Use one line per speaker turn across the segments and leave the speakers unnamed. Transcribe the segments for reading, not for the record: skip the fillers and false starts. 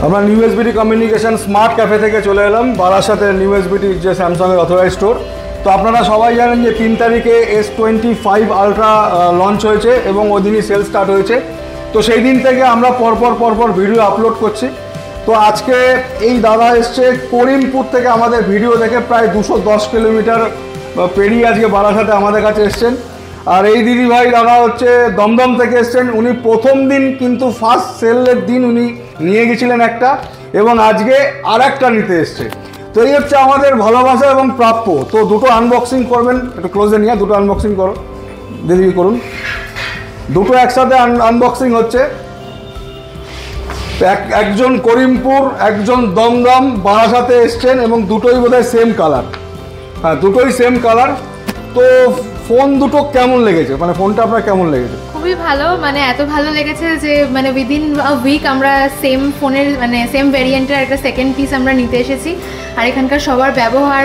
আমরা new SBT communication smart cafe থেকে চলে এলাম বারাসাতের নিউ এসবিটির যে স্যামসাংয়ের অথরাইজ স্টোর। তো আপনারা সবাই জানেন যে 3 তারিখে S25 আলট্রা লঞ্চ হয়েছে এবং ওই দিনই সেল স্টার্ট হয়েছে। তো সেই দিন থেকে আমরা পরপর ভিডিও আপলোড করছি। তো আজকে এই দাদা এসছে করিমপুর থেকে, আমাদের ভিডিও দেখে প্রায় 210 কিলোমিটার পেরিয়ে আজকে বারাসাতে আমাদের কাছে এসছেন। আর এই দিদি ভাই দাদা হচ্ছে দমদম থেকে এসছেন। উনি প্রথম দিন কিন্তু ফার্স্ট সেলের দিন উনি নিয়ে গেছিলেন একটা, এবং আজকে আর একটা নিতে এসছে। তো এই হচ্ছে আমাদের ভালোবাসা এবং প্রাপ্য। তো দুটো আনবক্সিং করবেন, একটু ক্লোজে নিয়ে দুটো আনবক্সিং করো দিদি, করুন। দুটো একসাথে আনবক্সিং হচ্ছে। একজন করিমপুর, একজন দমদম, বারাসাতে এসছেন এবং দুটোই বোধহয় সেম কালার। হ্যাঁ, দুটোই সেম কালার। তো ফোন দুটো কেমন লেগেছে, মানে ফোনটা আপনার কেমন লেগেছে?
খুবই ভালো, মানে এত ভালো লেগেছে যে মানে উইদিন আ উইক আমরা সেম ফোনের মানে সেম ভ্যারিয়েন্টের একটা সেকেন্ড পিস আমরা নিতে এসেছি। আর এখানকার সবার ব্যবহার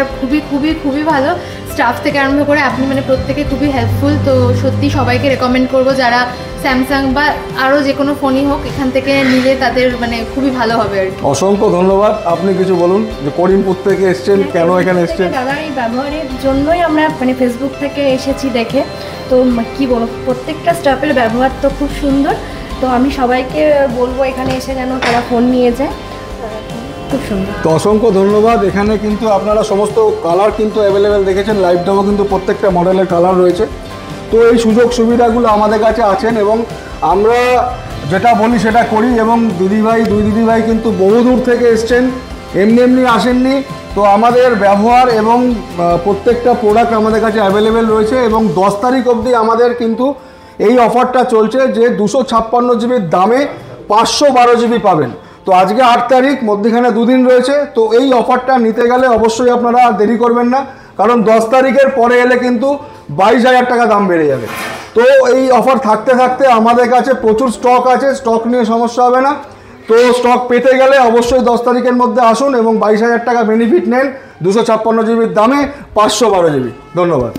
খুবই ভালো, স্টাফ থেকে আরম্ভ করে আপনি মানে প্রত্যেকে খুবই হেল্পফুল। তো সত্যি সবাইকে রেকমেন্ড করবো যারা স্যামসাং বা আরও যে কোনো ফোনই হোক এখান থেকে নিলে তাদের মানে খুবই ভালো হবে আর কি।
অসংখ্য ধন্যবাদ। আপনি কিছু বলুন যে করিমপুর থেকে এসছেন, কেন এখানে এসছেন?
দাদার এই ব্যবহারের জন্যই আমরা মানে ফেসবুক থেকে এসেছি দেখে। তো কি বলবো, প্রত্যেকটা স্টাফের ব্যবহার তো খুব সুন্দর। তো আমি সবাইকে বলবো এখানে এসে যেন তারা ফোন নিয়ে যায়, খুব সুন্দর।
তো অসংখ্য ধন্যবাদ। এখানে কিন্তু আপনারা সমস্ত কালার কিন্তু অ্যাভেলেবেল দেখেছেন, লাইভ ডেমো কিন্তু প্রত্যেকটা মডেলের কালার রয়েছে। তো এই সুযোগ সুবিধাগুলো আমাদের কাছে আছেন এবং আমরা যেটা বলি সেটা করি। এবং দুই দিদিভাই কিন্তু বহুদূর থেকে এসছেন, এমনি আসেননি। তো আমাদের ব্যবহার এবং প্রত্যেকটা প্রোডাক্ট আমাদের কাছে অ্যাভেলেবেল রয়েছে। এবং 10 তারিখ অবধি আমাদের কিন্তু এই অফারটা চলছে যে 256 জিবির দামে 512 জিবি পাবেন। তো আজকে 8 তারিখ, মধ্যখানে দুদিন রয়েছে। তো এই অফারটা নিতে গেলে অবশ্যই আপনারা দেরি করবেন না, কারণ 10 তারিখের পরে এলে কিন্তু 22,000 টাকা দাম বেড়ে যাবে। তো এই অফার থাকতে আমাদের কাছে প্রচুর স্টক আছে, স্টক নিয়ে সমস্যা হবে না। তো স্টক পেতে গেলে অবশ্যই 10 তারিখের মধ্যে আসুন এবং 22,000 টাকা বেনিফিট নেন 256 জিবির দামে 512 জিবি। ধন্যবাদ।